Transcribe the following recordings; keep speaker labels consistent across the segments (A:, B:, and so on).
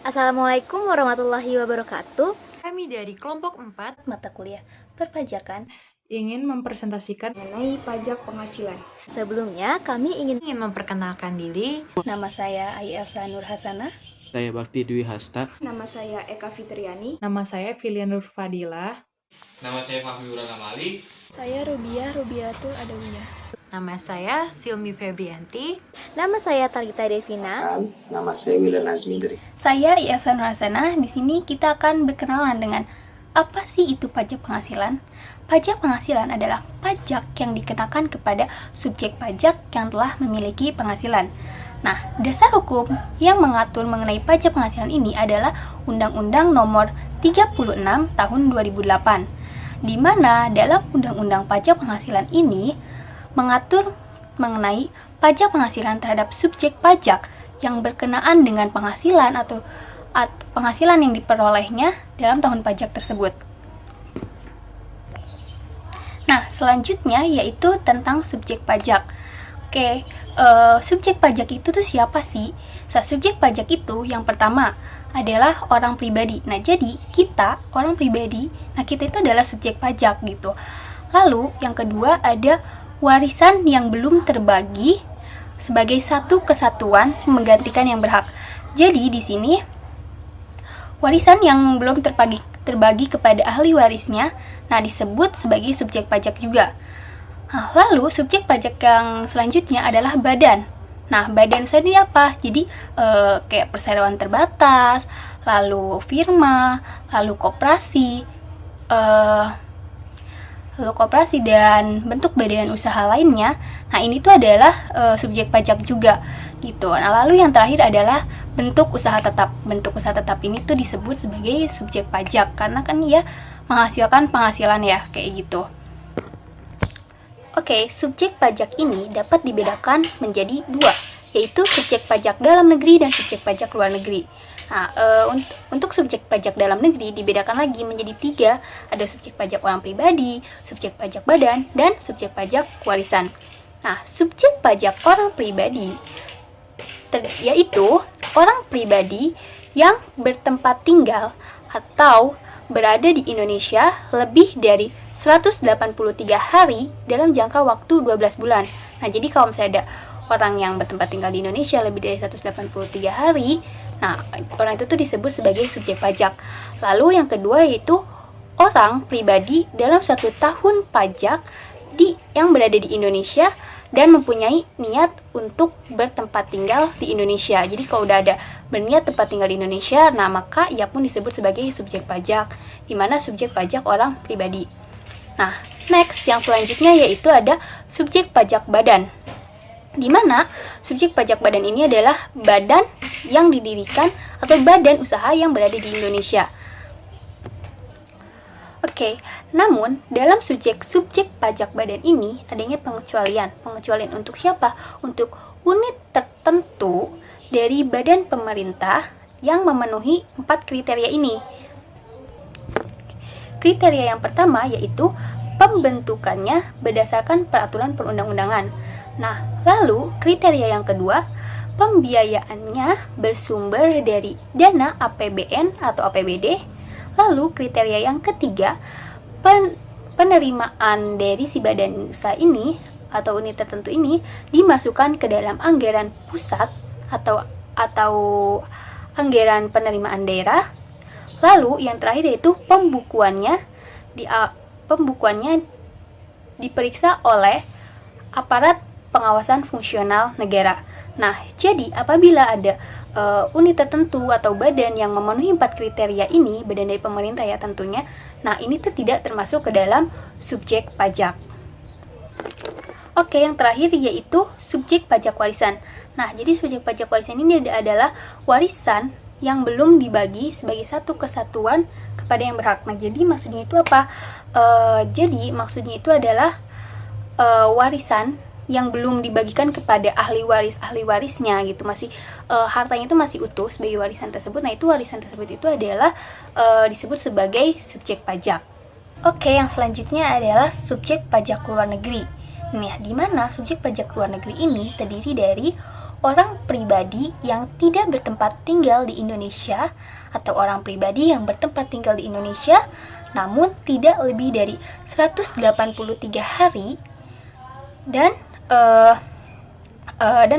A: Assalamualaikum warahmatullahi wabarakatuh.
B: Kami dari kelompok 4
A: Mata kuliah perpajakan
C: ingin mempresentasikan
D: mengenai pajak penghasilan.
A: Sebelumnya kami ingin
B: memperkenalkan diri.
A: Nama saya Ai Elsa Nur Hasanah.
E: Saya Bakti Dwi Hasta.
D: Nama saya Eka Fitriani.
C: Nama saya Filia Nur Fadila.
F: Nama saya Fahmi Urana Mali.
G: Saya Rubiatul Adawiyah.
B: Nama saya Silmi Febrianti.
A: Nama saya Talita Devina.
H: Nama saya Wilan Azmi dari.
G: Saya Iasa Nur Hasanah. Di sini kita akan berkenalan dengan apa sih itu pajak penghasilan. Pajak penghasilan adalah pajak yang dikenakan kepada subjek pajak yang telah memiliki penghasilan. Nah, dasar hukum yang mengatur mengenai pajak penghasilan ini adalah Undang-Undang Nomor 36 Tahun 2008, di mana dalam Undang-Undang Pajak Penghasilan ini mengatur mengenai pajak penghasilan terhadap subjek pajak yang berkenaan dengan penghasilan atau penghasilan yang diperolehnya dalam tahun pajak tersebut. Nah, selanjutnya yaitu tentang subjek pajak. Subjek pajak itu tuh siapa sih? Subjek pajak itu yang pertama adalah orang pribadi. Nah, jadi kita orang pribadi, kita itu adalah subjek pajak gitu. Lalu yang kedua ada warisan yang belum terbagi sebagai satu kesatuan menggantikan yang berhak. Jadi di sini warisan yang belum terbagi kepada ahli warisnya, disebut sebagai subjek pajak juga. Lalu subjek pajak yang selanjutnya adalah badan. Badan sendiri apa? Jadi kayak perseroan terbatas, lalu firma, lalu koperasi, dan bentuk badan usaha lainnya. Ini tuh adalah subjek pajak juga gitu. Lalu yang terakhir adalah bentuk usaha tetap. Bentuk usaha tetap ini tuh disebut sebagai subjek pajak karena kan dia menghasilkan penghasilan ya, kayak gitu. Subjek pajak ini dapat dibedakan menjadi dua, yaitu subjek pajak dalam negeri dan subjek pajak luar negeri. Untuk subjek pajak dalam negeri dibedakan lagi menjadi tiga, ada subjek pajak orang pribadi, subjek pajak badan, dan subjek pajak warisan. Subjek pajak orang pribadi yaitu orang pribadi yang bertempat tinggal atau berada di Indonesia lebih dari 183 hari dalam jangka waktu 12 bulan. Jadi kalau misalnya ada orang yang bertempat tinggal di Indonesia lebih dari 183 hari, orang itu tuh disebut sebagai subjek pajak. Lalu yang kedua yaitu orang pribadi dalam 1 tahun pajak yang berada di Indonesia dan mempunyai niat untuk bertempat tinggal di Indonesia. Jadi kalau udah ada berniat tempat tinggal di Indonesia, maka ia pun disebut sebagai subjek pajak, di mana subjek pajak orang pribadi. Next yang selanjutnya yaitu ada subjek pajak badan, di mana subjek pajak badan ini adalah badan yang didirikan atau badan usaha yang berada di Indonesia. Namun dalam subjek pajak badan ini adanya pengecualian. Pengecualian untuk siapa? Untuk unit tertentu dari badan pemerintah yang memenuhi 4 kriteria ini. Kriteria yang pertama yaitu pembentukannya berdasarkan peraturan perundang-undangan. Lalu kriteria yang kedua, pembiayaannya bersumber dari dana APBN atau APBD. Lalu kriteria yang ketiga, penerimaan dari si badan usaha ini atau unit tertentu ini dimasukkan ke dalam anggaran pusat atau anggaran penerimaan daerah. Lalu yang terakhir yaitu pembukuannya diperiksa oleh aparat pengawasan fungsional negara. Jadi apabila ada unit tertentu atau badan yang memenuhi 4 kriteria ini, badan dari pemerintah ya tentunya, ini tuh tidak termasuk ke dalam subjek pajak. Yang terakhir yaitu subjek pajak warisan. Jadi subjek pajak warisan ini adalah warisan yang belum dibagi sebagai satu kesatuan kepada yang berhak. Jadi maksudnya itu apa? Jadi maksudnya itu adalah warisan yang belum dibagikan kepada ahli warisnya gitu, masih hartanya itu masih utuh sebagai warisan tersebut. Itu warisan tersebut itu adalah disebut sebagai subjek pajak. Yang selanjutnya adalah subjek pajak luar negeri. Di mana subjek pajak luar negeri ini terdiri dari orang pribadi yang tidak bertempat tinggal di Indonesia atau orang pribadi yang bertempat tinggal di Indonesia namun tidak lebih dari 183 hari dan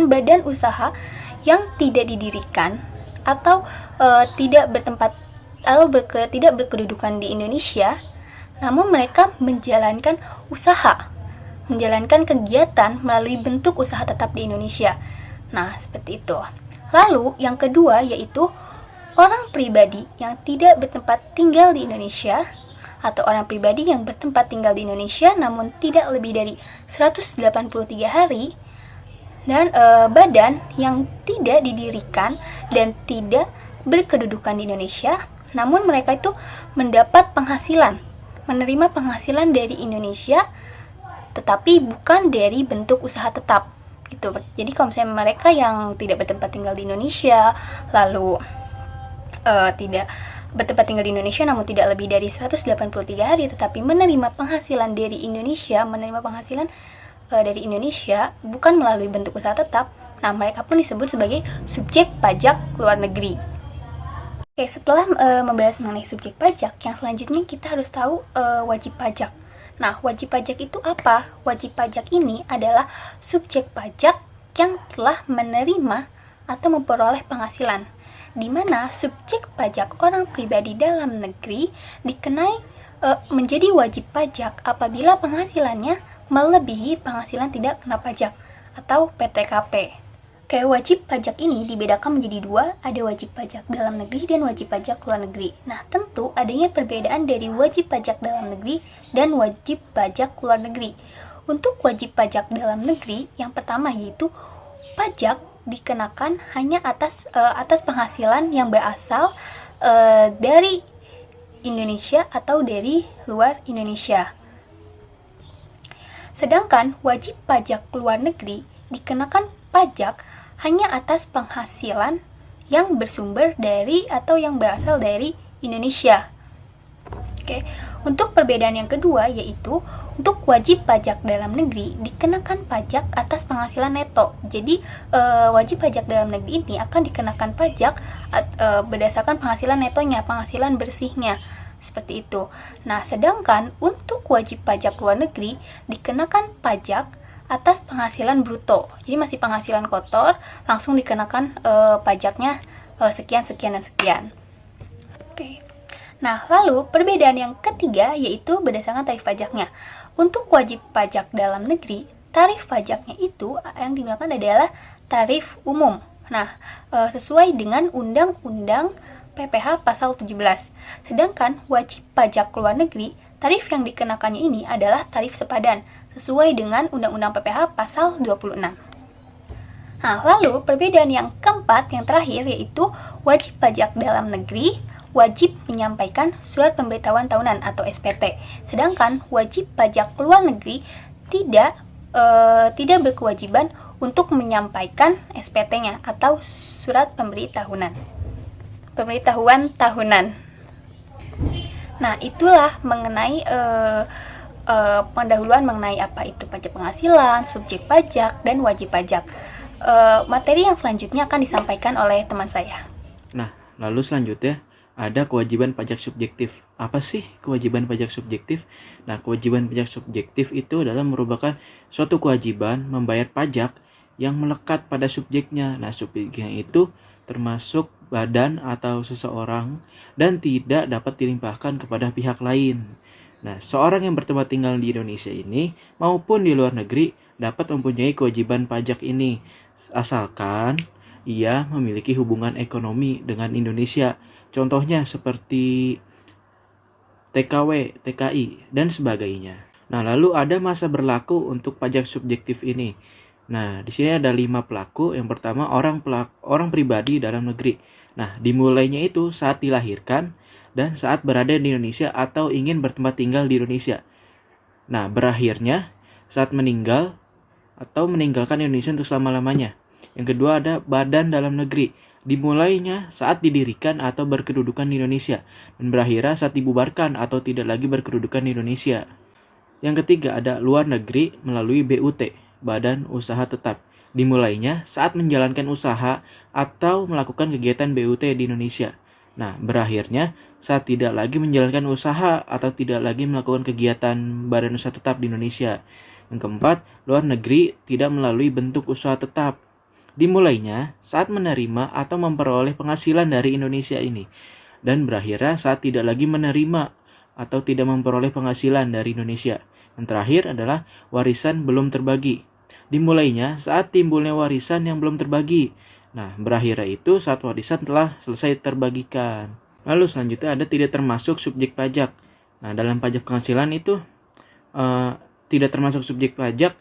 G: badan usaha yang tidak didirikan atau tidak berkedudukan di Indonesia namun mereka menjalankan kegiatan melalui bentuk usaha tetap di Indonesia. Nah, seperti itu. Lalu yang kedua yaitu orang pribadi yang tidak bertempat tinggal di Indonesia atau orang pribadi yang bertempat tinggal di Indonesia namun tidak lebih dari 183 hari dan badan yang tidak didirikan dan tidak berkedudukan di Indonesia namun mereka itu menerima penghasilan dari Indonesia tetapi bukan dari bentuk usaha tetap gitu. Jadi kalau misalnya mereka yang tidak bertempat tinggal di Indonesia lalu tidak bertempat tinggal di Indonesia namun tidak lebih dari 183 hari tetapi menerima penghasilan dari Indonesia, bukan melalui bentuk usaha tetap, nah mereka pun disebut sebagai subjek pajak luar negeri. Oke, setelah membahas mengenai subjek pajak, yang selanjutnya kita harus tahu wajib pajak. Nah, wajib pajak itu apa? Wajib pajak ini adalah subjek pajak yang telah menerima atau memperoleh penghasilan, di mana subjek pajak orang pribadi dalam negeri dikenai menjadi wajib pajak apabila penghasilannya melebihi penghasilan tidak kena pajak atau PTKP. Kayak wajib pajak ini dibedakan menjadi dua, ada wajib pajak dalam negeri dan wajib pajak luar negeri. Nah, tentu adanya perbedaan dari wajib pajak dalam negeri dan wajib pajak luar negeri. Untuk wajib pajak dalam negeri, yang pertama yaitu pajak dikenakan hanya atas penghasilan yang berasal dari Indonesia atau dari luar Indonesia. Sedangkan wajib pajak luar negeri dikenakan pajak hanya atas penghasilan yang bersumber dari atau yang berasal dari Indonesia. Oke, untuk perbedaan yang kedua yaitu untuk wajib pajak dalam negeri dikenakan pajak atas penghasilan neto. Jadi wajib pajak dalam negeri ini akan dikenakan pajak berdasarkan penghasilan netonya, penghasilan bersihnya. Seperti itu. Nah, sedangkan untuk wajib pajak luar negeri dikenakan pajak atas penghasilan bruto. Jadi masih penghasilan kotor, langsung dikenakan pajaknya sekian, sekian, dan sekian. Oke. Nah, lalu perbedaan yang ketiga yaitu berdasarkan tarif pajaknya. Untuk wajib pajak dalam negeri, tarif pajaknya itu yang digunakan adalah tarif umum. Nah, sesuai dengan Undang-Undang PPh pasal 17. Sedangkan wajib pajak luar negeri, tarif yang dikenakannya ini adalah tarif sepadan, sesuai dengan Undang-Undang PPh pasal 26. Nah, lalu perbedaan yang keempat, yang terakhir, yaitu wajib pajak dalam negeri wajib menyampaikan surat pemberitahuan tahunan atau SPT. Sedangkan wajib pajak luar negeri tidak berkewajiban untuk menyampaikan SPT-nya atau surat pemberitahuan tahunan. Nah, itulah mengenai pendahuluan mengenai apa itu pajak penghasilan, subjek pajak, dan wajib pajak. Materi yang selanjutnya akan disampaikan oleh teman saya.
E: Nah, lalu selanjutnya ada kewajiban pajak subjektif. Apa sih kewajiban pajak subjektif? Nah, kewajiban pajak subjektif itu adalah merupakan suatu kewajiban membayar pajak yang melekat pada subjeknya. Nah, subjeknya itu termasuk badan atau seseorang dan tidak dapat dilimpahkan kepada pihak lain. Nah, seorang yang bertempat tinggal di Indonesia ini maupun di luar negeri dapat mempunyai kewajiban pajak ini asalkan ia memiliki hubungan ekonomi dengan Indonesia. Contohnya seperti TKW, TKI, dan sebagainya. Nah, lalu ada masa berlaku untuk pajak subjektif ini. Nah, di sini ada 5 pelaku. Yang pertama orang pribadi dalam negeri. Nah, dimulainya itu saat dilahirkan dan saat berada di Indonesia atau ingin bertempat tinggal di Indonesia. Nah, berakhirnya saat meninggal atau meninggalkan Indonesia untuk selama-lamanya. Yang kedua ada badan dalam negeri. Dimulainya saat didirikan atau berkedudukan di Indonesia dan berakhirnya saat dibubarkan atau tidak lagi berkedudukan di Indonesia. Yang ketiga ada luar negeri melalui BUT, Badan Usaha Tetap. Dimulainya saat menjalankan usaha atau melakukan kegiatan BUT di Indonesia. Nah, berakhirnya saat tidak lagi menjalankan usaha atau tidak lagi melakukan kegiatan badan usaha tetap di Indonesia. Yang keempat, luar negeri tidak melalui bentuk usaha tetap. Dimulainya saat menerima atau memperoleh penghasilan dari Indonesia ini. Dan berakhirnya saat tidak lagi menerima atau tidak memperoleh penghasilan dari Indonesia. Yang terakhir adalah warisan belum terbagi. Dimulainya saat timbulnya warisan yang belum terbagi. Nah, berakhirnya itu saat warisan telah selesai terbagikan. Lalu selanjutnya ada tidak termasuk subjek pajak. Nah, dalam pajak penghasilan itu tidak termasuk subjek pajak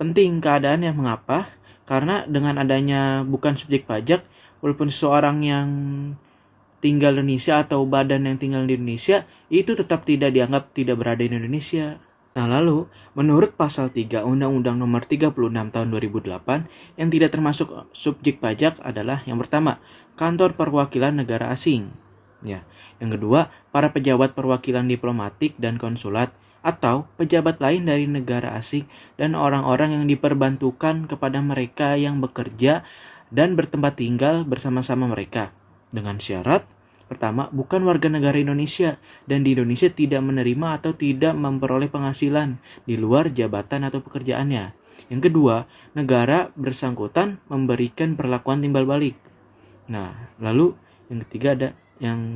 E: penting keadaannya. Mengapa? Karena dengan adanya bukan subjek pajak, walaupun seseorang yang tinggal di Indonesia atau badan yang tinggal di Indonesia itu tetap tidak dianggap tidak berada di Indonesia. Nah, lalu menurut pasal 3 Undang-Undang Nomor 36 Tahun 2008 yang tidak termasuk subjek pajak adalah yang pertama, kantor perwakilan negara asing. Ya, yang kedua, para pejabat perwakilan diplomatik dan konsulat atau pejabat lain dari negara asing dan orang-orang yang diperbantukan kepada mereka yang bekerja dan bertempat tinggal bersama-sama mereka. Dengan syarat pertama, bukan warga negara Indonesia dan di Indonesia tidak menerima atau tidak memperoleh penghasilan di luar jabatan atau pekerjaannya. Yang kedua, negara bersangkutan memberikan perlakuan timbal balik. Nah, lalu yang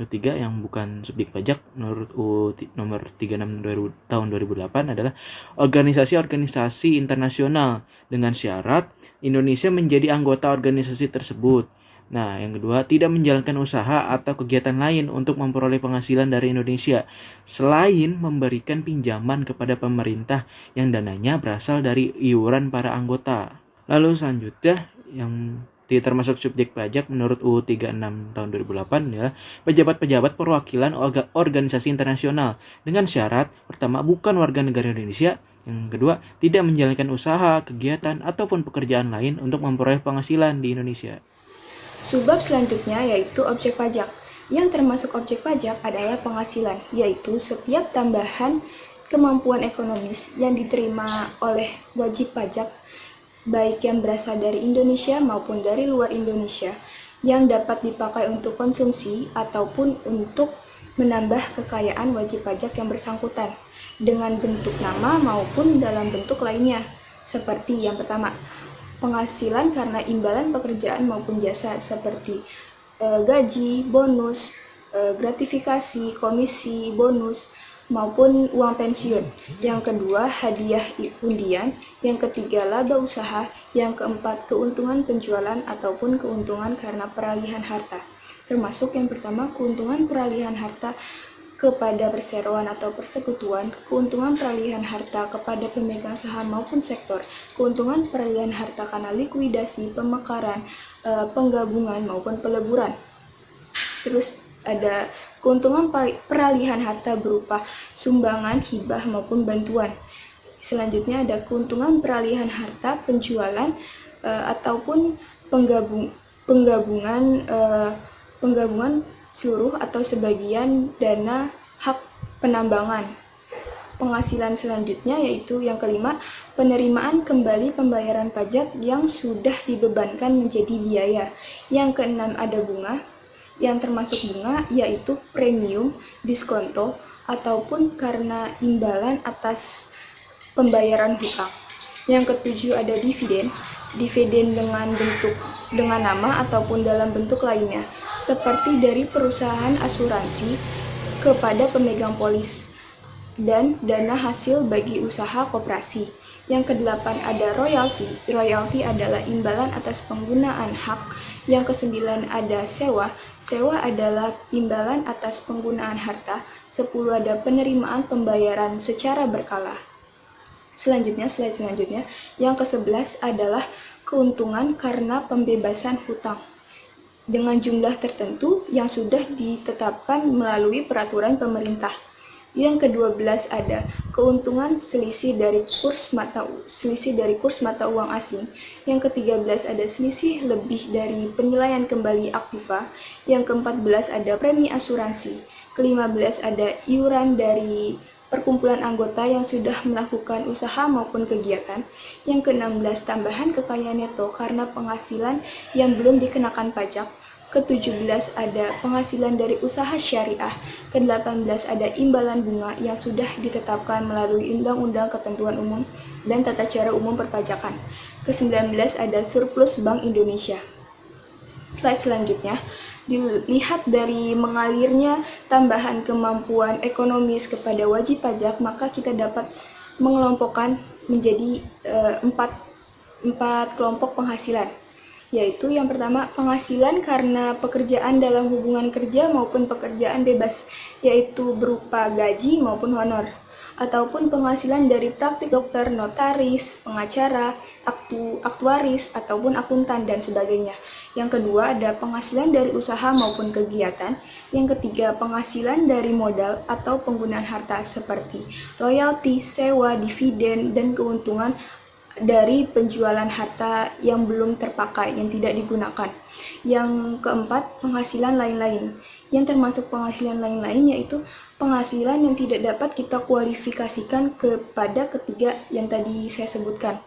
E: ketiga yang bukan subjek pajak menurut UU nomor 36 tahun 2008 adalah organisasi-organisasi internasional dengan syarat Indonesia menjadi anggota organisasi tersebut. Nah, yang kedua, tidak menjalankan usaha atau kegiatan lain untuk memperoleh penghasilan dari Indonesia selain memberikan pinjaman kepada pemerintah yang dananya berasal dari iuran para anggota. Lalu selanjutnya yang tidak termasuk subjek pajak menurut UU 36 tahun 2008 adalah pejabat-pejabat perwakilan organisasi internasional dengan syarat pertama, bukan warga negara Indonesia. Yang kedua, tidak menjalankan usaha, kegiatan ataupun pekerjaan lain untuk memperoleh penghasilan di Indonesia.
D: Subbab selanjutnya yaitu objek pajak. Yang termasuk objek pajak adalah penghasilan, yaitu setiap tambahan kemampuan ekonomis yang diterima oleh wajib pajak, baik yang berasal dari Indonesia maupun dari luar Indonesia, yang dapat dipakai untuk konsumsi ataupun untuk menambah kekayaan wajib pajak yang bersangkutan, dengan bentuk nama maupun dalam bentuk lainnya. Seperti yang pertama, penghasilan karena imbalan pekerjaan maupun jasa seperti gaji, bonus, gratifikasi, komisi, bonus, maupun uang pensiun. Yang kedua, hadiah undian. Yang ketiga, laba usaha. Yang keempat, keuntungan penjualan ataupun keuntungan karena peralihan harta. Termasuk yang pertama, keuntungan peralihan harta kepada perseroan atau persekutuan, keuntungan peralihan harta kepada pemegang saham maupun sektor, keuntungan peralihan harta karena likuidasi, pemekaran, penggabungan maupun peleburan. Terus ada keuntungan peralihan harta berupa sumbangan, hibah maupun bantuan. Selanjutnya ada keuntungan peralihan harta penjualan ataupun penggabungan seluruh atau sebagian dana hak penambangan. Penghasilan selanjutnya yaitu yang kelima, penerimaan kembali pembayaran pajak yang sudah dibebankan menjadi biaya. Yang keenam ada bunga, yang termasuk bunga yaitu premium, diskonto, ataupun karena imbalan atas pembayaran hutang. Yang ketujuh ada dividen dengan nama ataupun dalam bentuk lainnya, seperti dari perusahaan asuransi kepada pemegang polis, dan dana hasil bagi usaha koperasi. Yang kedelapan ada royalti. Royalti adalah imbalan atas penggunaan hak. Yang kesembilan ada sewa. Sewa adalah imbalan atas penggunaan harta. 10 ada penerimaan pembayaran secara berkala. Slide selanjutnya, yang ke-11 adalah keuntungan karena pembebasan hutang dengan jumlah tertentu yang sudah ditetapkan melalui peraturan pemerintah. Yang ke-12 ada keuntungan selisih dari kurs mata uang asing. Yang ke-13 ada selisih lebih dari penilaian kembali aktiva. Yang ke-14 ada premi asuransi. Ke-15 ada iuran dari perkumpulan anggota yang sudah melakukan usaha maupun kegiatan. Yang ke-16, tambahan kekayaan neto karena penghasilan yang belum dikenakan pajak. Ke-17 ada penghasilan dari usaha syariah. Ke-18 ada imbalan bunga yang sudah ditetapkan melalui Undang-Undang Ketentuan Umum dan Tata Cara Umum Perpajakan. Ke-19 ada surplus Bank Indonesia. Slide selanjutnya, dilihat dari mengalirnya tambahan kemampuan ekonomis kepada wajib pajak, maka kita dapat mengelompokkan menjadi empat kelompok penghasilan, yaitu yang pertama penghasilan karena pekerjaan dalam hubungan kerja maupun pekerjaan bebas, yaitu berupa gaji maupun honor, ataupun penghasilan dari praktik dokter, notaris, pengacara, aktuaris, ataupun akuntan, dan sebagainya. Yang kedua ada penghasilan dari usaha maupun kegiatan. Yang ketiga penghasilan dari modal atau penggunaan harta seperti royalti, sewa, dividen, dan keuntungan dari penjualan harta yang belum terpakai, yang tidak digunakan. Yang keempat, penghasilan lain-lain. Yang termasuk penghasilan lain-lain yaitu penghasilan yang tidak dapat kita kualifikasikan kepada ketiga yang tadi saya sebutkan.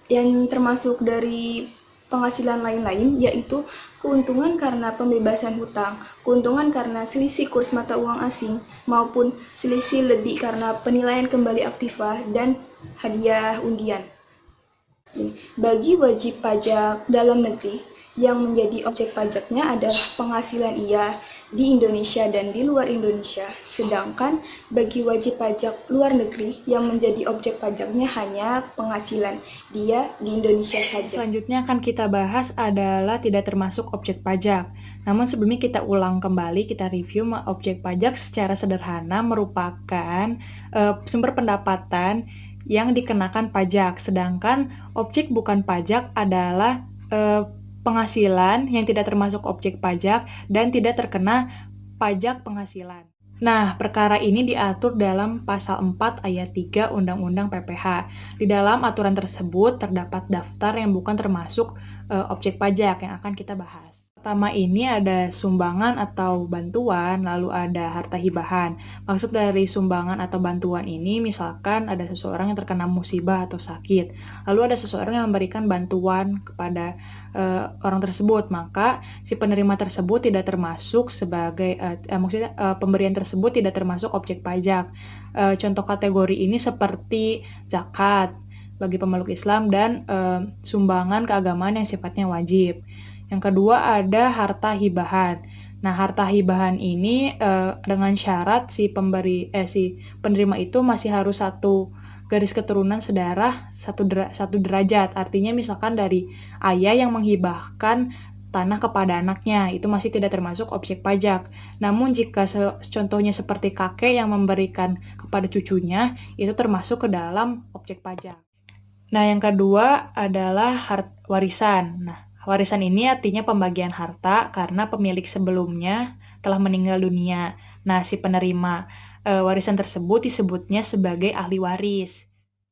D: Yang termasuk dari penghasilan lain-lain yaitu keuntungan karena pembebasan hutang, keuntungan karena selisih kurs mata uang asing, maupun selisih lebih karena penilaian kembali aktiva dan hadiah undian. Bagi wajib pajak dalam negeri, yang menjadi objek pajaknya adalah penghasilan ia di Indonesia dan di luar Indonesia, sedangkan bagi wajib pajak luar negeri yang menjadi objek pajaknya hanya penghasilan dia di Indonesia saja.
C: Selanjutnya akan kita bahas adalah tidak termasuk objek pajak. Namun sebelumnya kita ulang kembali, kita review objek pajak secara sederhana merupakan sumber pendapatan yang dikenakan pajak, sedangkan objek bukan pajak adalah penghasilan yang tidak termasuk objek pajak dan tidak terkena pajak penghasilan. Nah, perkara ini diatur dalam pasal 4 ayat 3 Undang-Undang PPH. Di dalam aturan tersebut terdapat daftar yang bukan termasuk objek pajak yang akan kita bahas. Pertama ini ada sumbangan atau bantuan, lalu ada harta hibahan. Maksud dari sumbangan atau bantuan ini misalkan ada seseorang yang terkena musibah atau sakit, lalu ada seseorang yang memberikan bantuan kepada orang tersebut, maka si penerima tersebut tidak termasuk sebagai pemberian tersebut tidak termasuk objek pajak. Contoh kategori ini seperti zakat bagi pemeluk Islam dan sumbangan keagamaan yang sifatnya wajib. Yang kedua ada harta hibahan. Nah, harta hibahan ini dengan syarat si penerima itu masih harus satu garis keturunan sedarah satu derajat. Artinya misalkan dari ayah yang menghibahkan tanah kepada anaknya, itu masih tidak termasuk objek pajak. Namun jika contohnya seperti kakek yang memberikan kepada cucunya, itu termasuk ke dalam objek pajak. Nah, yang kedua adalah warisan. Nah, warisan ini artinya pembagian harta karena pemilik sebelumnya telah meninggal dunia. Nah, si penerima warisan tersebut disebutnya sebagai ahli waris.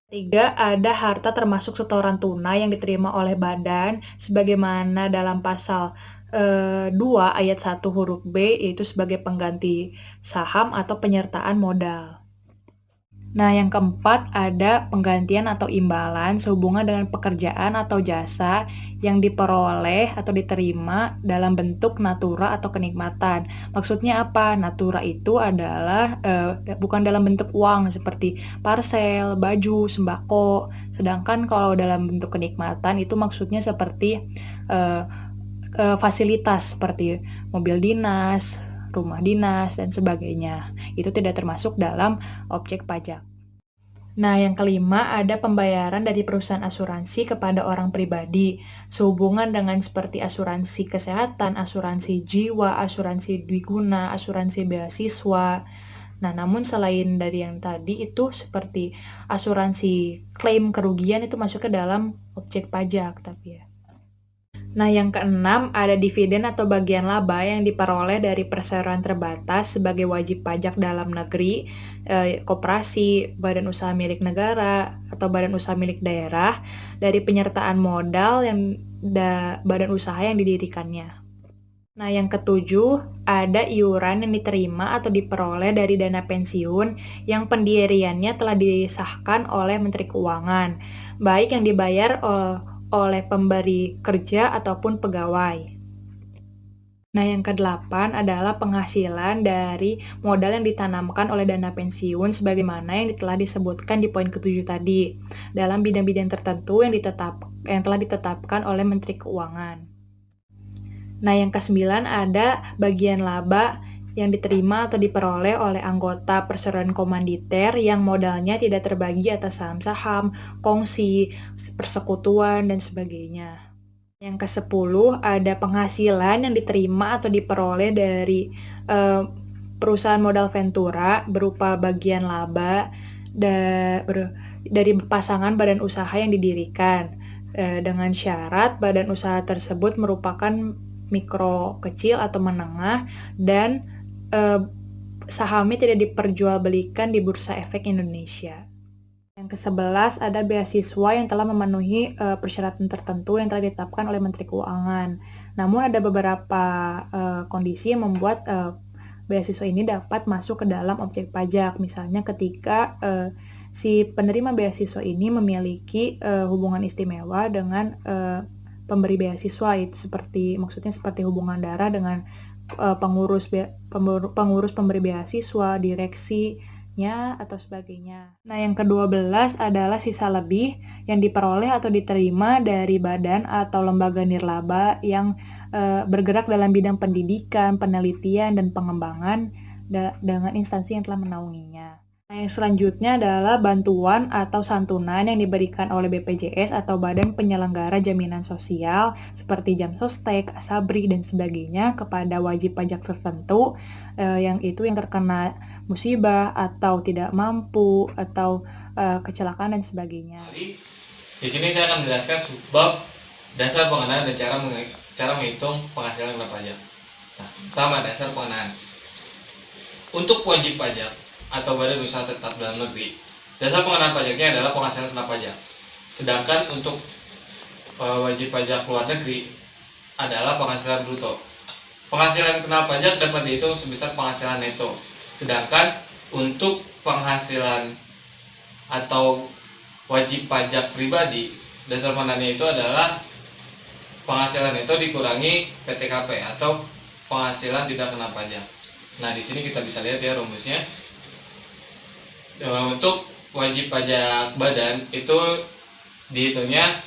C: Tiga, ada harta termasuk setoran tunai yang diterima oleh badan sebagaimana dalam pasal 2 ayat 1 huruf B, yaitu sebagai pengganti saham atau penyertaan modal. Nah, yang keempat ada penggantian atau imbalan sehubungan dengan pekerjaan atau jasa yang diperoleh atau diterima dalam bentuk natura atau kenikmatan. Maksudnya apa? Natura itu adalah bukan dalam bentuk uang seperti parsel, baju, sembako. Sedangkan kalau dalam bentuk kenikmatan itu maksudnya seperti fasilitas seperti mobil dinas, rumah dinas, dan sebagainya. Itu tidak termasuk dalam objek pajak. Nah, yang kelima ada pembayaran dari perusahaan asuransi kepada orang pribadi sehubungan dengan seperti asuransi kesehatan, asuransi jiwa, asuransi dwiguna, asuransi beasiswa. Nah, namun selain dari yang tadi itu seperti asuransi klaim kerugian itu masuk ke dalam objek pajak tapi ya. Nah, yang keenam ada dividen atau bagian laba yang diperoleh dari perseroan terbatas sebagai wajib pajak dalam negeri, koperasi, badan usaha milik negara, atau badan usaha milik daerah dari penyertaan modal yang badan usaha yang didirikannya. Nah, yang ketujuh, ada iuran yang diterima atau diperoleh dari dana pensiun yang pendiriannya telah disahkan oleh Menteri Keuangan, baik yang dibayar oleh pemberi kerja ataupun pegawai. Nah, yang kedelapan adalah penghasilan dari modal yang ditanamkan oleh dana pensiun sebagaimana yang telah disebutkan di poin ketujuh tadi, dalam bidang-bidang tertentu yang telah ditetapkan oleh Menteri Keuangan. Nah, yang kesembilan ada bagian laba yang diterima atau diperoleh oleh anggota perseroan komanditer yang modalnya tidak terbagi atas saham-saham, kongsi, persekutuan, dan sebagainya. Yang ke-10 ada penghasilan yang diterima atau diperoleh dari perusahaan modal ventura berupa bagian laba dari pasangan badan usaha yang didirikan dengan syarat badan usaha tersebut merupakan mikro kecil atau menengah dan sahamnya tidak diperjualbelikan di Bursa Efek Indonesia. Yang ke-11 ada beasiswa yang telah memenuhi persyaratan tertentu yang telah ditetapkan oleh Menteri Keuangan. Namun ada beberapa kondisi yang membuat beasiswa ini dapat masuk ke dalam objek pajak. Misalnya ketika si penerima beasiswa ini memiliki hubungan istimewa dengan pemberi beasiswa, itu maksudnya seperti hubungan darah dengan pengurus pemberi beasiswa, direksinya atau sebagainya. Nah, yang ke-12 adalah sisa lebih yang diperoleh atau diterima dari badan atau lembaga nirlaba yang bergerak dalam bidang pendidikan, penelitian, dan pengembangan dengan instansi yang telah menaunginya. Nah, yang selanjutnya adalah bantuan atau santunan yang diberikan oleh BPJS atau Badan Penyelenggara Jaminan Sosial seperti Jamsostek, Asabri, dan sebagainya kepada wajib pajak tertentu yang terkena musibah atau tidak mampu atau kecelakaan dan sebagainya.
F: Di sini saya akan menjelaskan subbab dasar pengenaan dan cara menghitung penghasilan kena pajak. Nah, pertama dasar pengenaan. Untuk wajib pajak atau badan usaha tetap dalam negeri, dasar pengenaan pajaknya adalah penghasilan kena pajak. Sedangkan untuk wajib pajak luar negeri adalah penghasilan bruto. Penghasilan kena pajak dapat dihitung sebesar penghasilan neto. Sedangkan untuk penghasilan atau wajib pajak pribadi, dasar pengenanya itu adalah penghasilan neto dikurangi PTKP atau penghasilan tidak kena pajak. Nah, di sini kita bisa lihat ya rumusnya. Untuk wajib pajak badan itu dihitungnya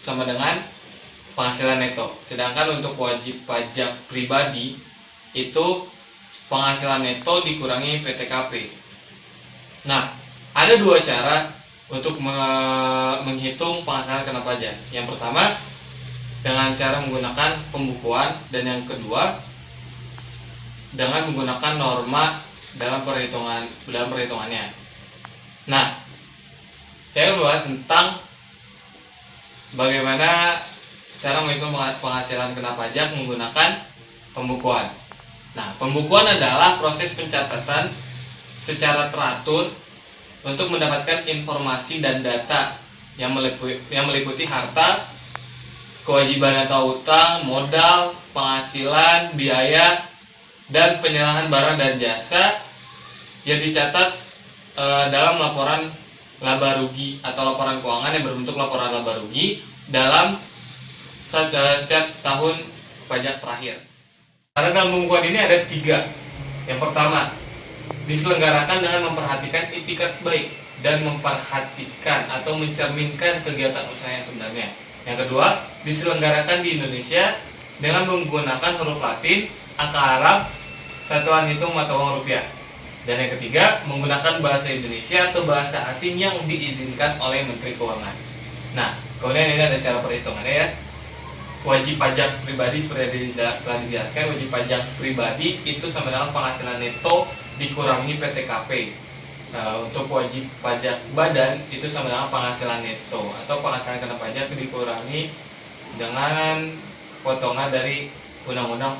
F: sama dengan penghasilan neto. Sedangkan untuk wajib pajak pribadi itu penghasilan neto dikurangi PTKP. Nah, ada dua cara untuk menghitung penghasilan kena pajak. Yang pertama dengan cara menggunakan pembukuan, dan yang kedua dengan menggunakan norma dalam perhitungannya. Nah, saya akan membahas tentang bagaimana cara menghitung penghasilan kena pajak menggunakan pembukuan. Nah, pembukuan adalah proses pencatatan secara teratur untuk mendapatkan informasi dan data yang meliputi harta, kewajiban atau utang, modal, penghasilan, biaya, dan penyerahan barang dan jasa yang dicatat dalam laporan laba rugi atau laporan keuangan yang berbentuk laporan laba rugi dalam setiap tahun pajak terakhir. Karena dalam pembukuan ini ada 3. Yang pertama, diselenggarakan dengan memperhatikan itikat baik dan memperhatikan atau mencerminkan kegiatan usaha yang sebenarnya. Yang kedua, diselenggarakan di Indonesia dengan menggunakan huruf Latin, angka Arab, satuan hitung mata uang rupiah. Dan yang ketiga, menggunakan bahasa Indonesia atau bahasa asing yang diizinkan oleh Menteri Keuangan. Nah, kemudian ini ada cara perhitungannya ya. Wajib pajak pribadi seperti telah dijelaskan, wajib pajak pribadi itu sama dengan penghasilan neto dikurangi PTKP. Untuk wajib pajak badan itu sama dengan penghasilan neto atau penghasilan kena pajak dikurangi dengan potongan dari undang-undang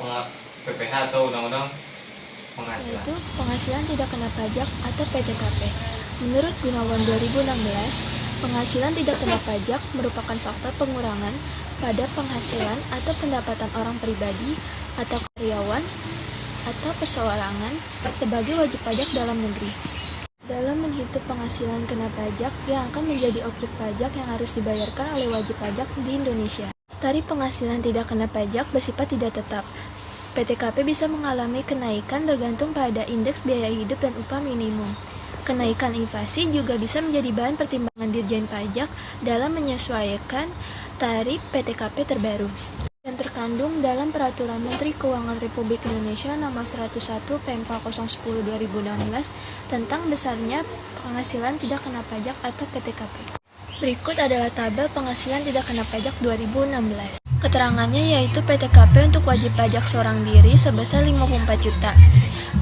F: PPH atau undang-undang penghasilan.
I: Yaitu penghasilan tidak kena pajak atau PTKP. Menurut Gunawan 2016, penghasilan tidak kena pajak merupakan faktor pengurangan pada penghasilan atau pendapatan orang pribadi atau karyawan atau perseorangan sebagai wajib pajak dalam negeri. Dalam menghitung penghasilan kena pajak yang akan menjadi objek pajak yang harus dibayarkan oleh wajib pajak di Indonesia. Tarif penghasilan tidak kena pajak bersifat tidak tetap. PTKP bisa mengalami kenaikan bergantung pada indeks biaya hidup dan upah minimum. Kenaikan inflasi juga bisa menjadi bahan pertimbangan Dirjen Pajak dalam menyesuaikan tarif PTKP terbaru yang terkandung dalam Peraturan Menteri Keuangan Republik Indonesia Nomor 101 PMK 010 2016 tentang besarnya penghasilan tidak kena pajak atau PTKP. Berikut adalah tabel penghasilan tidak kena pajak 2016. Keterangannya yaitu PTKP untuk wajib pajak seorang diri sebesar 54 juta.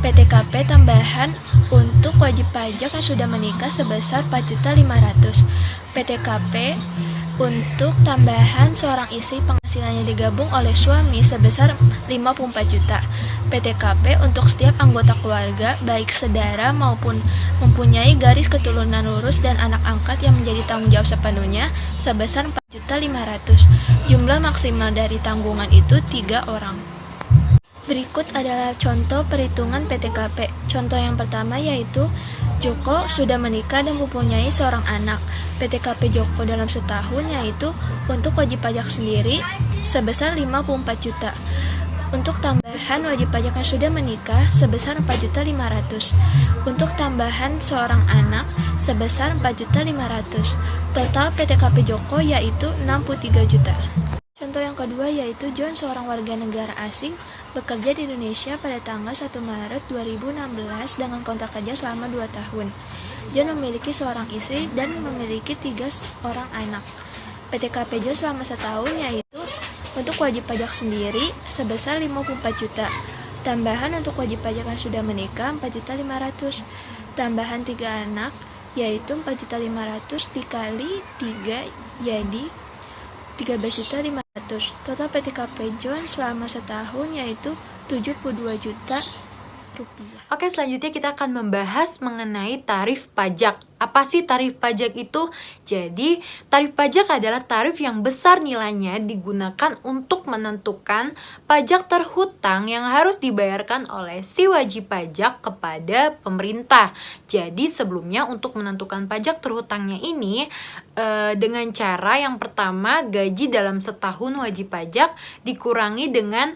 I: PTKP tambahan untuk wajib pajak yang sudah menikah sebesar 4.500.000. PTKP untuk tambahan seorang istri penghasilannya digabung oleh suami sebesar 54 juta. PTKP untuk setiap anggota keluarga, baik saudara maupun mempunyai garis keturunan lurus dan anak angkat yang menjadi tanggung jawab sepenuhnya sebesar 4.500.000. Jumlah maksimal dari tanggungan itu 3 orang. Berikut adalah contoh perhitungan PTKP. Contoh yang pertama yaitu Joko sudah menikah dan mempunyai seorang anak. PTKP Joko dalam setahun yaitu untuk wajib pajak sendiri sebesar 54 juta. Untuk tambahan wajib pajak yang sudah menikah sebesar 4.500.000. Untuk tambahan seorang anak sebesar 4.500.000. Total PTKP Joko yaitu 63 juta. Contoh yang kedua yaitu John, seorang warga negara asing, bekerja di Indonesia pada tanggal 1 Maret 2016 dengan kontrak kerja selama 2 tahun. John memiliki seorang istri dan memiliki 3 orang anak. PTKP John selama setahun yaitu untuk wajib pajak sendiri sebesar 54 juta. Tambahan untuk wajib pajak yang sudah menikah 4.500.000. Tambahan 3 anak yaitu 4.500.000 dikali 3 jadi 13.500.000. Total PTKP John selama setahun yaitu 72 juta rupiah.
B: Oke, selanjutnya kita akan membahas mengenai tarif pajak. Apa sih tarif pajak itu? Jadi, tarif pajak adalah tarif yang besar nilainya digunakan untuk menentukan pajak terhutang yang harus dibayarkan oleh si wajib pajak kepada pemerintah. Jadi, sebelumnya untuk menentukan pajak terhutangnya ini dengan cara yang pertama, gaji dalam setahun wajib pajak dikurangi dengan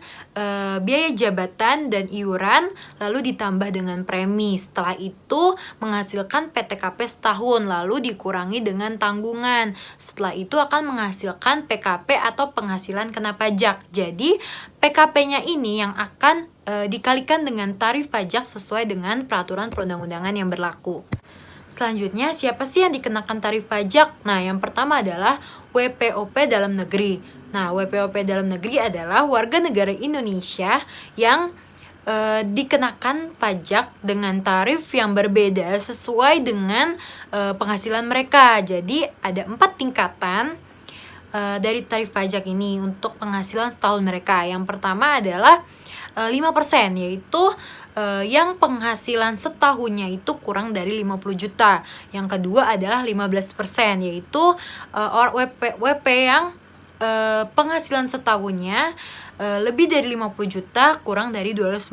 B: biaya jabatan dan iuran, lalu ditambah dengan premi. Setelah itu menghasilkan PTKP setahun, lalu dikurangi dengan tanggungan. Setelah itu akan menghasilkan PKP atau penghasilan kena pajak. Jadi PKP-nya ini yang akan dikalikan dengan tarif pajak sesuai dengan peraturan perundang-undangan yang berlaku. Selanjutnya, siapa sih yang dikenakan tarif pajak? Nah, yang pertama adalah WPOP dalam negeri. Nah, WPOP dalam negeri adalah warga negara Indonesia yang dikenakan pajak dengan tarif yang berbeda sesuai dengan penghasilan mereka. Jadi ada 4 tingkatan dari tarif pajak ini untuk penghasilan setahun mereka. Yang pertama adalah 5%, yaitu yang penghasilan setahunnya itu kurang dari 50 juta. Yang kedua adalah 15%, yaitu WP yang penghasilan setahunnya lebih dari 50 juta kurang dari 250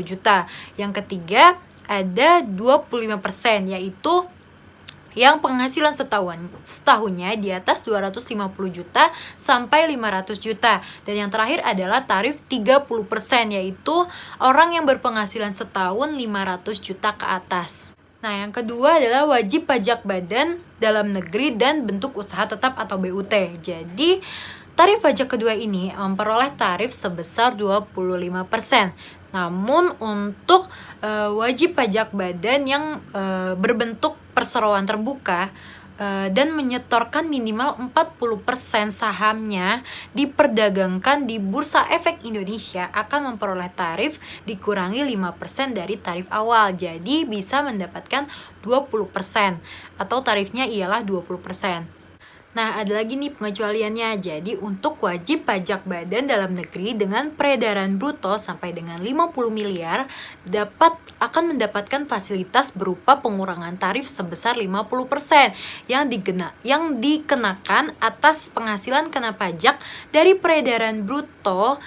B: juta. Yang ketiga ada 25%, yaitu yang penghasilan setahunnya di atas 250 juta sampai 500 juta. Dan yang terakhir adalah tarif 30%, yaitu orang yang berpenghasilan setahun 500 juta ke atas. Nah, yang kedua adalah wajib pajak badan dalam negeri dan bentuk usaha tetap atau BUT. Jadi, tarif pajak kedua ini memperoleh tarif sebesar 25%. Namun untuk wajib pajak badan yang berbentuk perseroan terbuka dan menyetorkan minimal 40% sahamnya diperdagangkan di Bursa Efek Indonesia akan memperoleh tarif dikurangi 5% dari tarif awal. Jadi bisa mendapatkan 20% atau tarifnya ialah 20%. Nah, ada lagi nih pengecualiannya. Jadi, untuk wajib pajak badan dalam negeri dengan peredaran bruto sampai dengan 50 miliar akan mendapatkan fasilitas berupa pengurangan tarif sebesar 50% yang dikenakan atas penghasilan kena pajak dari peredaran bruto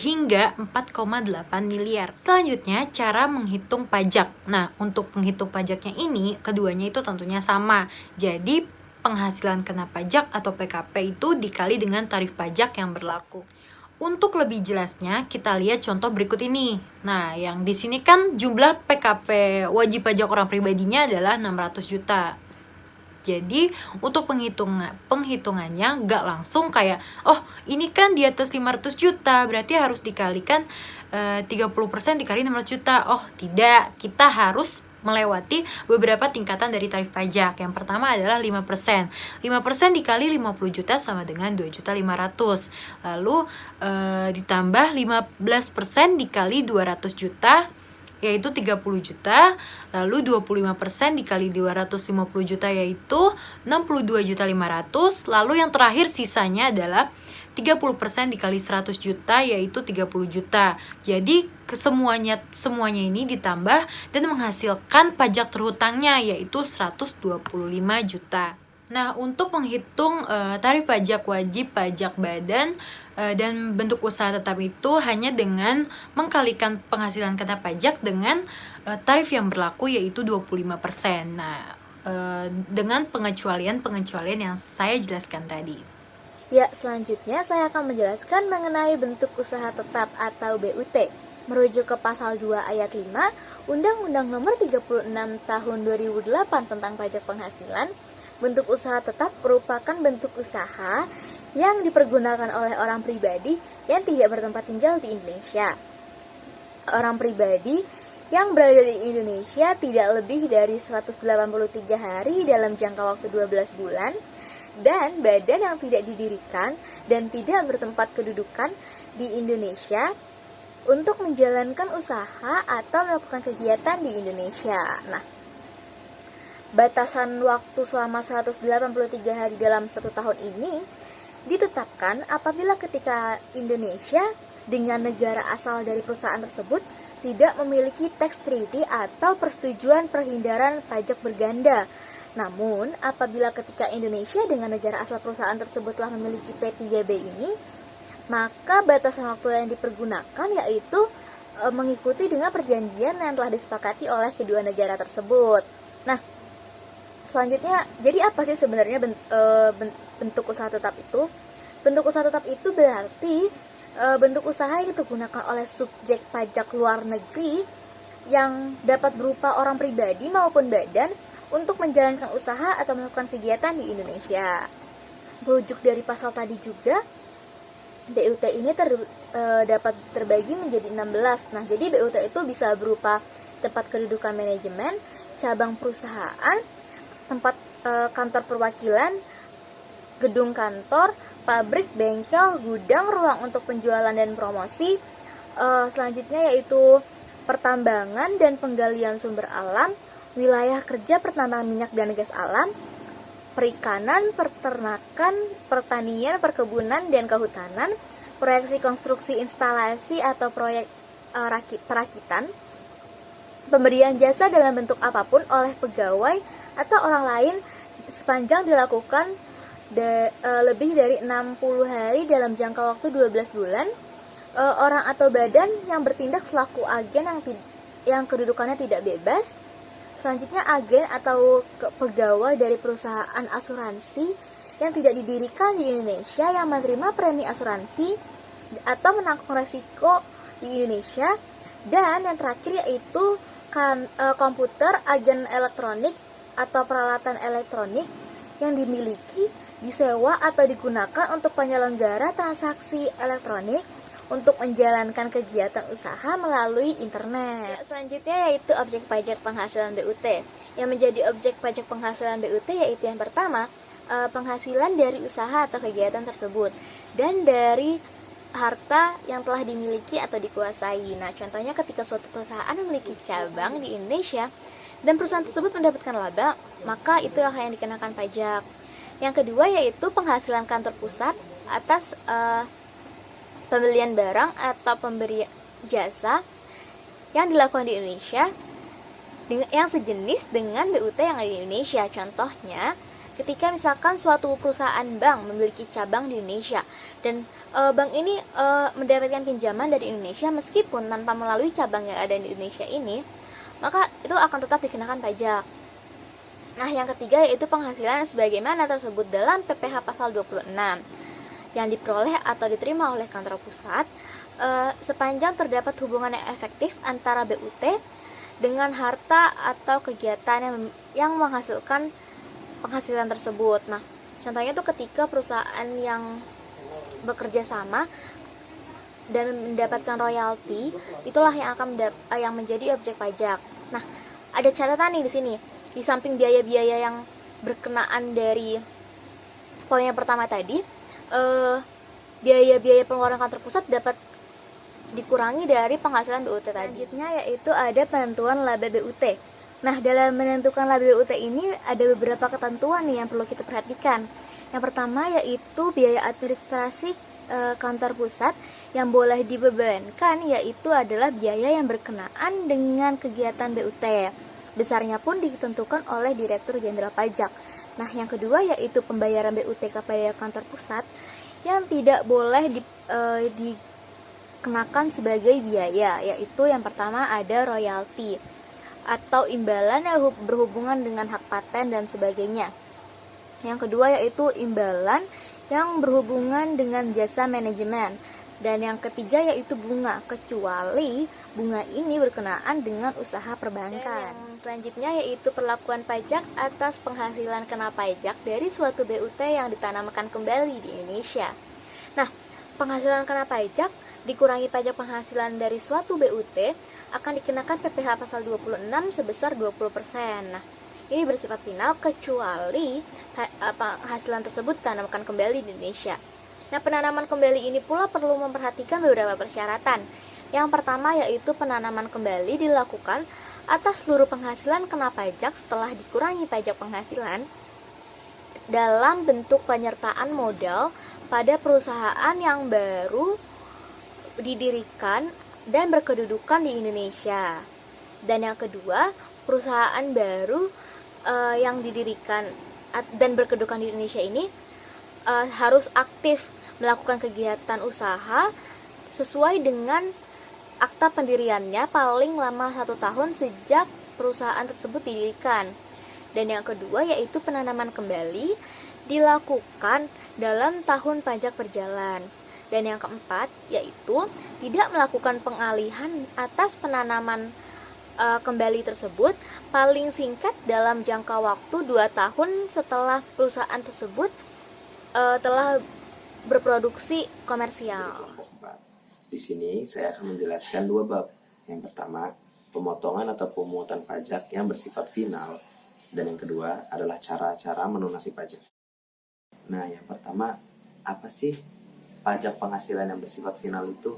B: hingga 4,8 miliar. Selanjutnya, cara menghitung pajak. Nah, untuk menghitung pajaknya ini, keduanya itu tentunya sama. Jadi, penghasilan kena pajak atau PKP itu dikali dengan tarif pajak yang berlaku. Untuk lebih jelasnya, kita lihat contoh berikut ini. Nah, yang di sini kan jumlah PKP wajib pajak orang pribadinya adalah 600 juta. Jadi, untuk penghitungannya nggak langsung kayak, oh ini kan di atas 500 juta, berarti harus dikalikan 30% dikali 600 juta. Oh tidak, kita harus melewati beberapa tingkatan dari tarif pajak. Yang pertama adalah 5%. 5% dikali 50 juta sama dengan 2.500.000. Lalu ditambah 15% dikali 200 juta, yaitu 30 juta. Lalu 25% dikali 250 juta, yaitu 62.500.000. Lalu yang terakhir sisanya adalah 30% dikali 100 juta, yaitu 30 juta. Jadi semuanya ini ditambah dan menghasilkan pajak terhutangnya, yaitu 125 juta. Nah, untuk menghitung tarif pajak wajib pajak badan dan bentuk usaha tetap itu hanya dengan mengkalikan penghasilan kena pajak dengan tarif yang berlaku, yaitu 25%. Nah, dengan pengecualian yang saya jelaskan tadi.
A: Ya, selanjutnya saya akan menjelaskan mengenai bentuk usaha tetap atau BUT. Merujuk ke pasal 2 ayat 5 Undang-Undang Nomor 36 Tahun 2008 tentang pajak penghasilan, bentuk usaha tetap merupakan bentuk usaha yang dipergunakan oleh orang pribadi yang tidak bertempat tinggal di Indonesia. Orang pribadi yang berada di Indonesia tidak lebih dari 183 hari dalam jangka waktu 12 bulan, dan badan yang tidak didirikan dan tidak bertempat kedudukan di Indonesia untuk menjalankan usaha atau melakukan kegiatan di Indonesia. Nah, batasan waktu selama 183 hari dalam 1 tahun ini ditetapkan apabila ketika Indonesia dengan negara asal dari perusahaan tersebut tidak memiliki tax treaty atau persetujuan perhindaran pajak berganda. Namun, apabila ketika Indonesia dengan negara asal perusahaan tersebut telah memiliki P3B ini, maka batasan waktu yang dipergunakan yaitu mengikuti dengan perjanjian yang telah disepakati oleh kedua negara tersebut. Nah, selanjutnya, jadi apa sih sebenarnya bentuk usaha tetap itu? Bentuk usaha tetap itu berarti bentuk usaha yang dipergunakan oleh subjek pajak luar negeri yang dapat berupa orang pribadi maupun badan untuk menjalankan usaha atau melakukan kegiatan di Indonesia. Merujuk dari pasal tadi juga, BUT ini dapat terbagi menjadi 16. Nah, jadi BUT itu bisa berupa tempat kedudukan manajemen, cabang perusahaan, tempat kantor perwakilan, gedung kantor, pabrik, bengkel, gudang, ruang untuk penjualan dan promosi. Selanjutnya yaitu pertambangan dan penggalian sumber alam, wilayah kerja pertambangan minyak dan gas alam, perikanan, peternakan, pertanian, perkebunan, dan kehutanan, proyeksi konstruksi instalasi atau proyek perakitan, pemberian jasa dalam bentuk apapun oleh pegawai atau orang lain sepanjang dilakukan lebih dari 60 hari dalam jangka waktu 12 bulan, orang atau badan yang bertindak selaku agen yang kedudukannya tidak bebas. Selanjutnya, agen atau pegawai dari perusahaan asuransi yang tidak didirikan di Indonesia yang menerima premi asuransi atau menanggung resiko di Indonesia. Dan yang terakhir yaitu komputer, agen elektronik atau peralatan elektronik yang dimiliki, disewa atau digunakan untuk penyelenggara transaksi elektronik untuk menjalankan kegiatan usaha melalui internet. Selanjutnya yaitu objek pajak penghasilan BUT. Yang menjadi objek pajak penghasilan BUT yaitu yang pertama, penghasilan dari usaha atau kegiatan tersebut dan dari harta yang telah dimiliki atau dikuasai. Nah, contohnya ketika suatu perusahaan memiliki cabang di Indonesia dan perusahaan tersebut mendapatkan laba, maka itu yang dikenakan pajak. Yang kedua yaitu penghasilan kantor pusat atas pembelian barang atau pemberi jasa yang dilakukan di Indonesia yang sejenis dengan BUT yang ada di Indonesia. Contohnya, ketika misalkan suatu perusahaan bank memiliki cabang di Indonesia dan bank ini mendapatkan pinjaman dari Indonesia meskipun tanpa melalui cabang yang ada di Indonesia ini, maka itu akan tetap dikenakan pajak. Nah, yang ketiga yaitu penghasilan sebagaimana tersebut dalam PPh pasal 26 yang diperoleh atau diterima oleh kantor pusat sepanjang terdapat hubungan yang efektif antara BUT dengan harta atau kegiatan yang menghasilkan penghasilan tersebut. Nah, contohnya itu ketika perusahaan yang bekerja sama dan mendapatkan royalti, itulah yang akan yang menjadi objek pajak. Nah, ada catatan nih di sini. Di samping biaya-biaya yang berkenaan dari poin yang pertama tadi, biaya-biaya pengeluaran kantor pusat dapat dikurangi dari penghasilan BUT tadi. Selanjutnya yaitu ada penentuan laba BUT. Nah, dalam menentukan laba BUT ini ada beberapa ketentuan nih yang perlu kita perhatikan. Yang pertama yaitu biaya administrasi kantor pusat yang boleh dibebankan yaitu adalah biaya yang berkenaan dengan kegiatan BUT. Besarnya pun ditentukan oleh Direktur Jenderal Pajak. Nah, yang kedua yaitu pembayaran BUT kepada kantor pusat yang tidak boleh dikenakan sebagai biaya, yaitu yang pertama ada royalti atau imbalan yang berhubungan dengan hak paten dan sebagainya. Yang kedua yaitu imbalan yang berhubungan dengan jasa manajemen. Dan yang ketiga yaitu bunga, kecuali bunga ini berkenaan dengan usaha perbankan. Dan selanjutnya yaitu perlakuan pajak atas penghasilan kena pajak dari suatu BUT yang ditanamkan kembali di Indonesia. Nah, penghasilan kena pajak dikurangi pajak penghasilan dari suatu BUT akan dikenakan PPh pasal 26 sebesar 20%. Nah, ini bersifat final kecuali penghasilan tersebut ditanamkan kembali di Indonesia. Nah, penanaman kembali ini pula perlu memperhatikan beberapa persyaratan. Yang pertama yaitu penanaman kembali dilakukan atas seluruh penghasilan kena pajak setelah dikurangi pajak penghasilan dalam bentuk penyertaan modal pada perusahaan yang baru didirikan dan berkedudukan di Indonesia. Dan yang kedua, perusahaan baru yang didirikan dan berkedudukan di Indonesia ini harus aktif melakukan kegiatan usaha sesuai dengan akta pendiriannya paling lama 1 tahun sejak perusahaan tersebut didirikan. Dan yang kedua yaitu penanaman kembali dilakukan dalam tahun pajak berjalan. Dan yang keempat yaitu tidak melakukan pengalihan atas penanaman kembali tersebut paling singkat dalam jangka waktu 2 tahun setelah perusahaan tersebut telah berproduksi komersial.
H: Di sini saya akan menjelaskan 2 bab. Yang pertama, pemotongan atau pemungutan pajak yang bersifat final, dan yang kedua adalah cara-cara melunasi pajak. Nah, yang pertama, apa sih pajak penghasilan yang bersifat final itu?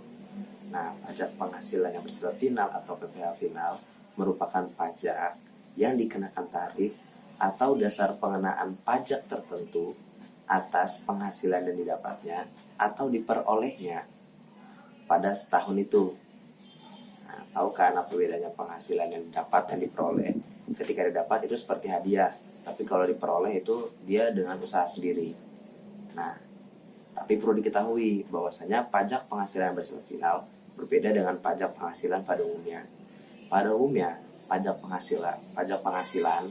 H: Nah, pajak penghasilan yang bersifat final atau PPh final merupakan pajak yang dikenakan tarif atau dasar pengenaan pajak tertentu atas penghasilan yang didapatnya atau diperolehnya pada setahun itu. Nah, tahukah apa bedanya penghasilan yang didapat dan diperoleh? Ketika didapat itu seperti hadiah, tapi kalau diperoleh itu dia dengan usaha sendiri. Nah, tapi perlu diketahui bahwasanya pajak penghasilan yang bersifat final berbeda dengan pajak penghasilan pada umumnya. Pada umumnya, pajak penghasilan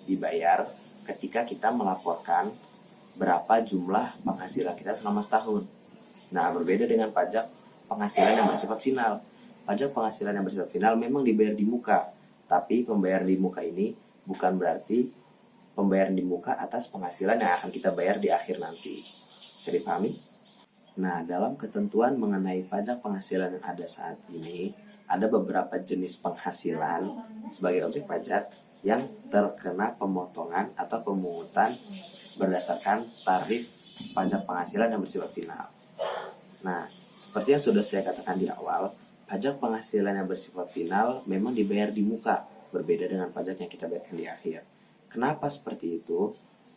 H: dibayar ketika kita melaporkan berapa jumlah penghasilan kita selama setahun. Nah, berbeda dengan pajak penghasilan yang bersifat final. Pajak penghasilan yang bersifat final memang dibayar di muka, tapi pembayaran di muka ini bukan berarti pembayaran di muka atas penghasilan yang akan kita bayar di akhir nanti. Bisa dipahami? Nah, dalam ketentuan mengenai pajak penghasilan yang ada saat ini, ada beberapa jenis penghasilan sebagai objek pajak yang terkena pemotongan atau pemungutan berdasarkan tarif pajak penghasilan yang bersifat final. Nah, seperti yang sudah saya katakan di awal, pajak penghasilan yang bersifat final memang dibayar di muka, berbeda dengan pajak yang kita bayarkan di akhir. Kenapa seperti itu?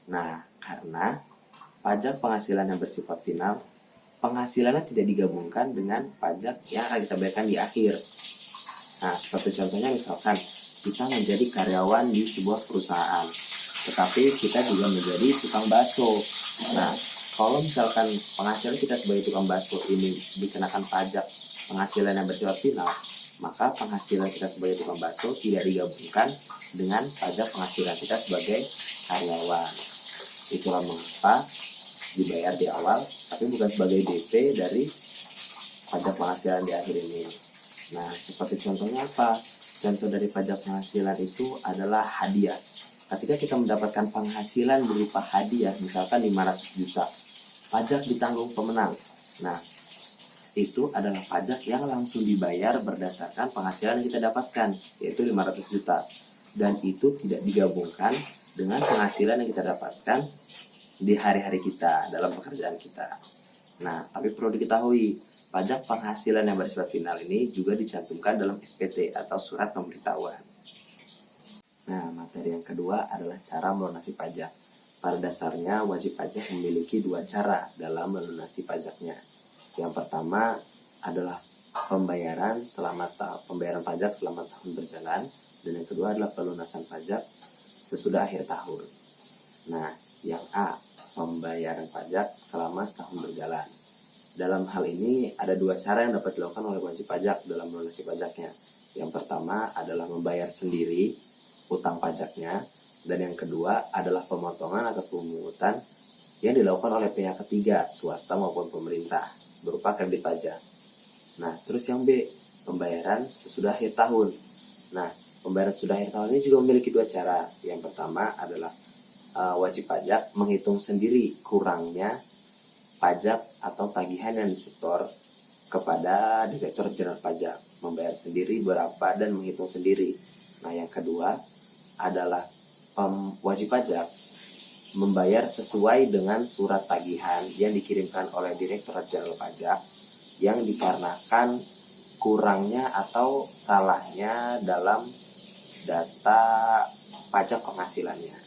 H: Nah, karena pajak penghasilan yang bersifat final, penghasilannya tidak digabungkan dengan pajak yang akan kita bayarkan di akhir. Nah, seperti contohnya misalkan kita menjadi karyawan di sebuah perusahaan, tetapi kita juga menjadi tukang bakso. Nah, kalau misalkan penghasilan kita sebagai tukang bakso ini dikenakan pajak penghasilan yang bersifat final, maka penghasilan kita sebagai tukang bakso tidak digabungkan dengan pajak penghasilan kita sebagai karyawan. Itulah mengapa dibayar di awal, tapi bukan sebagai DP dari pajak penghasilan di akhir ini. Nah, seperti contohnya apa? Contoh dari pajak penghasilan itu adalah hadiah. Ketika kita mendapatkan penghasilan berupa hadiah, misalkan 500 juta, pajak ditanggung pemenang. Nah, itu adalah pajak yang langsung dibayar berdasarkan penghasilan yang kita dapatkan, yaitu 500 juta. Dan itu tidak digabungkan dengan penghasilan yang kita dapatkan di hari-hari kita, dalam pekerjaan kita. Nah, tapi perlu diketahui, pajak penghasilan yang bersifat final ini juga dicantumkan dalam SPT atau surat pemberitahuan. Nah, materi yang kedua adalah cara melunasi pajak. Pada dasarnya, wajib pajak memiliki dua cara dalam melunasi pajaknya. Yang pertama adalah pembayaran pajak selama tahun berjalan, dan yang kedua adalah pelunasan pajak sesudah akhir tahun. Nah, yang A, pembayaran pajak selama setahun berjalan. Dalam hal ini ada dua cara yang dapat dilakukan oleh wajib pajak dalam melunasi pajaknya. Yang pertama adalah membayar sendiri utang pajaknya, dan yang kedua adalah pemotongan atau pemungutan yang dilakukan oleh pihak ketiga, swasta maupun pemerintah, berupa kredit pajak. Nah, terus yang B, pembayaran sesudah akhir tahun. Nah, pembayaran sesudah akhir tahun ini juga memiliki dua cara. Yang pertama adalah wajib pajak menghitung sendiri kurangnya pajak atau tagihan yang disetor kepada Direktur Jenderal Pajak, membayar sendiri berapa dan menghitung sendiri. Nah, yang kedua adalah wajib pajak membayar sesuai dengan surat tagihan yang dikirimkan oleh Direktorat Jenderal Pajak yang dikarenakan kurangnya atau salahnya dalam data pajak penghasilannya.